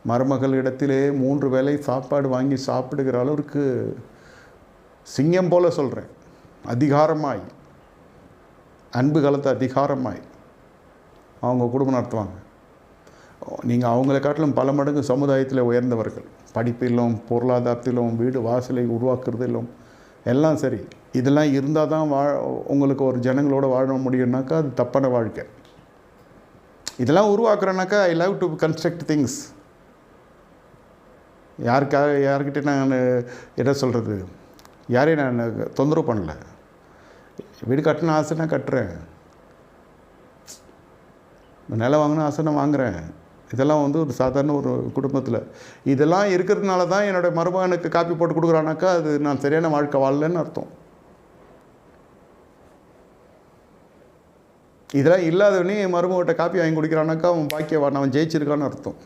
மருமகளிடத்திலே 3 வேளை சாப்பாடு வாங்கி சாப்பிடுகிற அளவிற்கு சிங்கம் போல சொல்கிறேன், அதிகாரமாய், அன்பு கலந்த அதிகாரமாய் அவங்க குடும்பம் நடத்துவாங்க. நீங்கள் அவங்களை காட்டிலும் பல மடங்கு சமுதாயத்தில் உயர்ந்தவர்கள். படிப்பிலும், பொருளாதாரத்திலும், வீடு வாசலை உருவாக்குறதிலும் எல்லாம் சரி. இதெல்லாம் இருந்தால் தான் உங்களுக்கு ஒரு ஜனங்களோட வாழ முடியும்னாக்கா அது தப்பான வாழ்க்கை. இதெல்லாம் உருவாக்குறேன்னாக்கா I love to construct things. யார்கிட்ட நான் என்ன சொல்கிறது, யாரையும் நான் தொந்தரவு பண்ணல. வீடு கட்டணும் ஆசைன்னா கட்டுறேன், நிலம் வாங்கினா ஆசைன்னா வாங்குகிறேன். இதெல்லாம் ஒரு சாதாரண ஒரு குடும்பத்தில் இதெல்லாம் இருக்கிறதுனால தான் என்னோடய மருமகனுக்கு காப்பி போட்டு கொடுக்குறானாக்கா அது நான் சரியான வாழ்க்கை வாழலன்னு அர்த்தம். இதெல்லாம் இல்லாதவனே என் மருமகிட்ட காப்பி வாங்கி குடிக்கிறானாக்கா அவன் பாக்கியவான், அவன் ஜெயிச்சிருக்கான்னு அர்த்தம்.